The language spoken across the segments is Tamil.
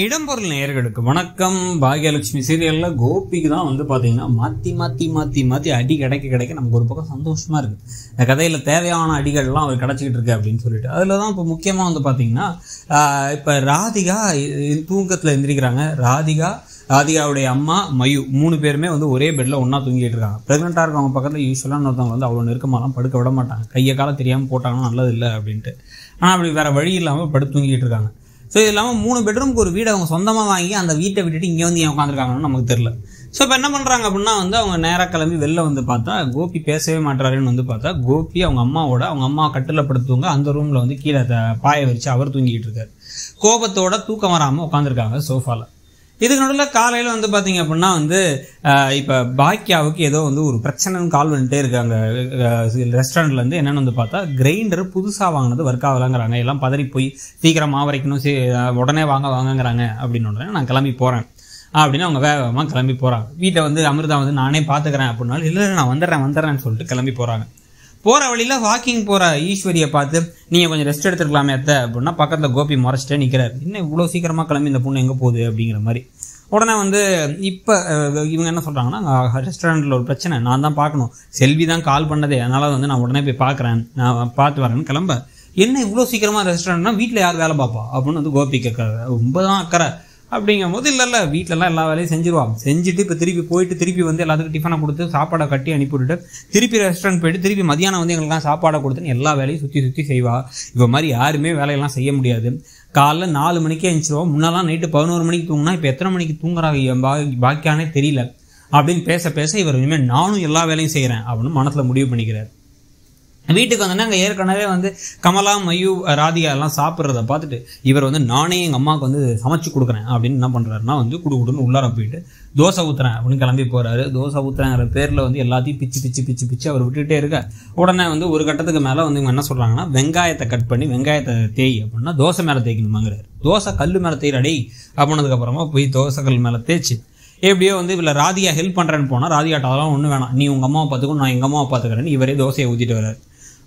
இடம்பொருள் நேயர்களுக்கு வணக்கம். பாக்யலட்சுமி சீரியல்ல கோபிக்கு தான் வந்து பாத்தீங்கன்னா மாத்தி அடி கிடைக்க நமக்கு ஒரு பக்கம் சந்தோஷமா இருக்கு. இந்த கதையில தேவையான அடிகள்லாம் அவர் கிடைச்சிக்கிட்டு இருக்கு அப்படின்னு சொல்லிட்டு அதுலதான் இப்போ முக்கியமா வந்து பாத்தீங்கன்னா இப்ப ராதிகா தூக்கத்துல எந்திரிக்கிறாங்க. ராதிகாவுடைய அம்மா மயு 3 பேருமே வந்து ஒரே பெட்ல ஒன்னா தூங்கிட்டு இருக்காங்க. பிரெக்னெண்டா இருக்கவங்க பக்கத்துல யூஸ்வலா ஒருத்தவங்க வந்து அவ்வளவு நெருக்கமாலாம் படுக்க விட மாட்டாங்க. கையை கால தெரியாம போட்டாங்கன்னா நல்லது இல்லை அப்படின்ட்டு. ஆனா அப்படி வேற வழி இல்லாம படுத்து தூங்கிட்டு இருக்காங்க. ஸோ இது இல்லாமல் 3 பெட்ரூமுக்கு ஒரு வீடு அவங்க சொந்தமாக வாங்கி அந்த வீட்டை விட்டுட்டு இங்கே வந்து ஏன் உட்காந்துருக்காங்கன்னு நமக்கு தெரியல. ஸோ இப்போ என்ன பண்ணுறாங்க அப்படின்னா வந்து அவங்க நேராக கிளம்பி வெளில வந்து பார்த்தா கோபி பேசவே மாட்டாருன்னு வந்து பார்த்தா கோபி அவங்க அம்மா கட்டில் படுத்துவங்க அந்த ரூமில் வந்து கீழே பாய வச்சு அவர் தூங்கிட்டு இருக்காரு. கோபத்தோட தூக்கம் வராமல் உட்காந்துருக்காங்க சோஃபாவில். இதுக்கு நடுவில் காலையில் வந்து பார்த்தீங்க அப்படின்னா வந்து இப்போ பாக்கியாவுக்கு ஏதோ வந்து ஒரு பிரச்சனைன்னு கால் வந்துட்டே இருக்காங்க ரெஸ்டாரண்ட்லேருந்து. என்னென்னு வந்து பார்த்தா கிரைண்டர் புதுசாக வாங்கினது ஒர்க் ஆகலாங்கிறாங்க. எல்லாம் பதறி போய் சீக்கிரம் மாவரைக்கணும், உடனே வாங்கங்கிறாங்க அப்படின்னு உடனே நான் கிளம்பி போகிறேன் அப்படின்னு அவங்க வேகமாக கிளம்பி போகிறாங்க. வீட்டை வந்து அமிர்தா வந்து நானே பார்த்துக்கிறேன் அப்படின்னாலும் இல்லை நான் வந்துடுறேன்னு சொல்லிட்டு கிளம்பி போகிறாங்க. போகிற வழியில் வாக்கிங் போகிற ஈஸ்வரியை பார்த்து நீங்கள் கொஞ்சம் ரெஸ்ட் எடுத்துருக்கலாமே அத்தை அப்படின்னா பக்கத்தில் கோபி முறைச்சிட்டே நிற்கிறாரு. இன்னும் இவ்வளோ சீக்கிரமாக கிளம்பி இந்த பொண்ணு எங்கே போகுது அப்படிங்கிற மாதிரி. உடனே வந்து இப்போ இவங்க என்ன சொல்கிறாங்கன்னா ரெஸ்டாரண்ட்டில் ஒரு பிரச்சனை, நான் தான் பார்க்கணும், செல்வி தான் கால் பண்ணதே, அதனால் வந்து நான் உடனே போய் பார்க்குறேன், நான் பார்த்து வரேன்னு கிளம்ப. என்ன இவ்வளோ சீக்கிரமாக ரெஸ்டாரண்ட்னா வீட்டில் யார் வேலை பார்ப்பா அப்படின்னு வந்து கோபி கேட்குறாரு. ரொம்ப தான் அக்கறை அப்படிங்கும் போது இல்லை வீட்டிலலாம் எல்லா வேலையும் செஞ்சிருவாங்க. செஞ்சுட்டு இப்போ திருப்பி வந்து எல்லாத்துக்கும் டிஃபனை கொடுத்து சாப்பாடை கட்டி அனுப்பிவிட்டுட்டு திருப்பி ரெஸ்டாரண்ட் போயிட்டு திருப்பி மதியானம் வந்து எங்களுக்குலாம் சாப்பாடை கொடுத்துன்னு எல்லா வேலையும் சுற்றி செய்வா. இப்போ மாதிரி யாருமே வேலையெல்லாம் செய்ய முடியாது. காலைல 4 மணிக்கே எழுந்திருவோம். முன்னெல்லாம் நைட்டு 11 மணிக்கு தூங்கினா இப்போ எத்தனை மணிக்கு தூங்குறாங்க பாக்கியானே தெரியல அப்படின்னு பேச இவர் இனிமேல் நானும் எல்லா வேலையும் செய்கிறேன் அப்படின்னு மனசில் முடிவு பண்ணிக்கிறார். வீட்டுக்கு வந்தோன்னா அங்கே ஏற்கனவே வந்து கமலா மயு ராதிகா எல்லாம் சாப்பிட்றத பார்த்துட்டு இவர் வந்து நானே எங்கள் அம்மாவுக்கு வந்து சமைச்சு கொடுக்குறேன் அப்படின்னு என்ன பண்ணுறாருன்னா வந்து குடுன்னு உள்ளார போயிட்டு தோசை ஊற்றுறேன் அப்படின்னு கிளம்பி போகிறாரு. தோசை ஊற்றுறேங்கிற பேரில் வந்து எல்லாத்தையும் பிச்சு அவர் விட்டுகிட்டே இருக்க. உடனே வந்து ஒரு கட்டத்துக்கு மேலே வந்து இவங்க என்ன சொல்கிறாங்கன்னா வெங்காயத்தை கட் பண்ணி வெங்காயத்தை தேய் அப்படின்னா தோசை மேலே தேய்க்கணுமாங்கிறாரு. தோசை கல் மேலே தேய்றடே அப்படின்னதுக்கப்புறமா போய் தோசை கல் மேலே தேய்ச்சி எப்படியோ வந்து இதில் ராதிகா ஹெல்ப் பண்ணுறேன்னு போனால் ராதிகாட்ட அதெல்லாம் ஒன்றும் வேணாம், நீ உங்கள் அம்மாவை பார்த்துக்கணும், நான் எங்கள் அம்மாவை பார்த்துக்கிறேன்னு இவரே தோசையை ஊற்றிட்டு வர்றாரு.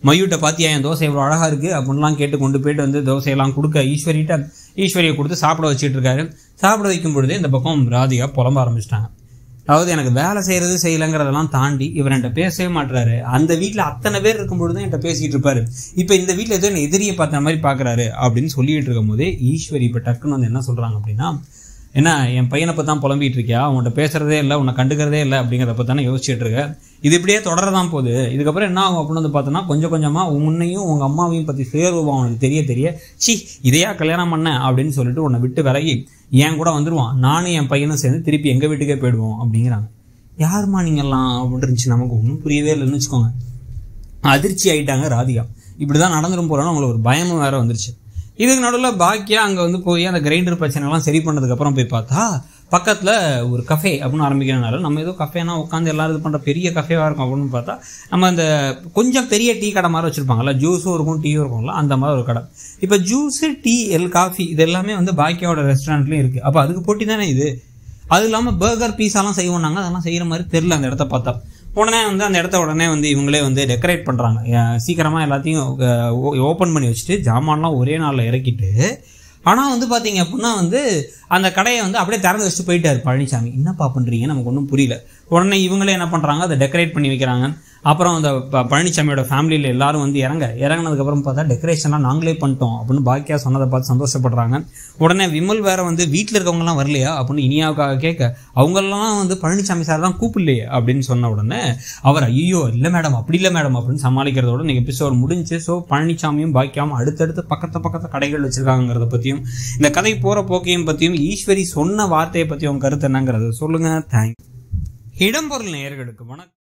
மயூட்ட பார்த்தியா என் தோசை எவ்வளோ அழகாக இருக்குது அப்படின்லாம் கேட்டு கொண்டு போயிட்டு வந்து தோசையெல்லாம் கொடுக்க ஈஸ்வரியை கொடுத்து சாப்பிட வச்சுட்டு இருக்காரு. சாப்பிட வைக்கும் பொழுதே இந்த பக்கம் ராதிகா புலம்ப ஆரம்பிச்சிட்டாங்க. அதாவது எனக்கு வேலை செய்யலைங்கிறதெல்லாம் தாண்டி இவர் என்கிட்ட பேசவே மாட்டுறாரு. அந்த வீட்டில் அத்தனை பேர் இருக்கும்பொழுது தான் என்கிட்ட பேசிக்கிட்டு இருப்பாரு. இப்போ இந்த வீட்டில் ஏதோ என்ன எதிரியை பார்த்த மாதிரி பார்க்குறாரு அப்படின்னு சொல்லிட்டு இருக்கும் போதே ஈஸ்வரி இப்போ டக்குன்னு வந்து என்ன சொல்கிறாங்க அப்படின்னா, என்ன என் பையனை பற்றி தான் புலம்பிகிட்டு இருக்கியா, உன்கிட்ட பேசுகிறதே இல்லை, உன்னை கண்டுக்கிறதே இல்லை அப்படிங்கிறத பற்றி தானே யோசிச்சுட்டு இருக்க. இது இப்படியே தொடரதான் போகுது. இதுக்கப்புறம் என்ன ஆகும் அப்படின்னு வந்து பார்த்தோன்னா கொஞ்சம் கொஞ்சமாக உன்னையும் உங்கள் அம்மாவையும் பற்றி சுயரூபம் அவனுக்கு தெரிய இதையா கல்யாணம் பண்ண அப்படின்னு சொல்லிட்டு உன்னை விட்டு விலகி என் கூட வந்துடுவான், நானும் என் பையனும் சேர்ந்து திருப்பி எங்கள் வீட்டுக்கே போயிடுவோம் அப்படிங்கிறாங்க. யாருமா நீங்கள்லாம் அப்படின்னு இருந்துச்சு. நமக்கு ஒன்றும் புரியவே இல்லைன்னு வச்சுக்கோங்க. அதிர்ச்சி ஆகிட்டாங்க ராதிகா. இப்படி தான் நடந்துடும் போகிறோன்னு அவங்களுக்கு ஒரு பயமும் வேறு வந்துருச்சு. இதுக்கு நடுவில் பாக்கியா அங்கே வந்து போய் அந்த கிரைண்டர் பிரச்சனைலாம் சரி பண்ணதுக்கப்புறம் போய் பார்த்தா பக்கத்தில் ஒரு கஃபே அப்படின்னு ஆரம்பிக்கிறனால நம்ம ஏதோ கஃபேனா உட்காந்து எல்லாரும் இது பண்ணுற பெரிய கஃபேவாக இருக்கும் அப்படின்னு பார்த்தா நம்ம அந்த கொஞ்சம் பெரிய டீ கடை மாதிரி வச்சுருப்பாங்கல்ல, ஜூஸும் இருக்கும் டீயும் இருக்கும்ல, அந்த மாதிரி ஒரு கடை. இப்போ ஜூஸு டீ காஃபி இது எல்லாமே வந்து பாக்கியாவோட ரெஸ்டாரண்ட்லேயும் இருக்குது. அப்போ அதுக்கு போட்டி தானே இது. அது இல்லாமல் பர்கர் பீஸாலாம் செய்வோம்னாங்க, அதெல்லாம் செய்கிற மாதிரி தெரில அந்த இடத்த பார்த்தா. உடனே வந்து அந்த இடத்த உடனே வந்து இவங்களே வந்து டெக்கரேட் பண்ணுறாங்க. சீக்கிரமாக எல்லாத்தையும் ஓப்பன் பண்ணி வச்சுட்டு ஜாமான்லாம் ஒரே நாளில் இறக்கிட்டு. ஆனால் வந்து பார்த்தீங்க அப்படின்னா வந்து அந்த கடையை வந்து அப்படியே திறந்து வச்சுட்டு போயிட்டார் பழனிசாமி. என்னப்பா பண்ணுறீங்க நமக்கு ஒன்றும் புரியல. உடனே இவங்களே என்ன பண்ணுறாங்க, அதை டெக்கரேட் பண்ணி வைக்கிறாங்க. அப்புறம் அந்த பழனிசாமியோட ஃபேமிலியில் எல்லாரும் வந்து இறங்கினதுக்கப்புறம் பார்த்தா டெக்கரேஷன்லாம் நாங்களே பண்ணிட்டோம் அப்படின்னு பாக்கியா சொன்னதை பார்த்து சந்தோஷப்படுறாங்க. உடனே விமல் வேற வந்து வீட்டில் இருக்கவங்கலாம் வரலையா அப்படின்னு இனியாவுக்காக கேட்க அவங்களெல்லாம் வந்து பழனிசாமி சார் தான் கூப்பிடலையே அப்படின்னு சொன்ன உடனே அவர் ஐயோ இல்லை மேடம் அப்படி இல்லை மேடம் அப்படின்னு சமாளிக்கிறதோட நீங்கள் எபிசோட் முடிஞ்சு. ஸோ பழனிசாமியும் பாக்கியாவும் அடுத்தடுத்து பக்கத்து கடைகள் வச்சிருக்காங்கிறத பற்றியும் இந்த கதை போகிற போக்கையும் பற்றியும் ஈஸ்வரி சொன்ன வார்த்தையை பற்றி உங்க கருத்து என்னங்கிறத சொல்லுங்க. தேங்க்ஸ். இடம்பொருள் நேயர்களுக்கு வணக்கம்.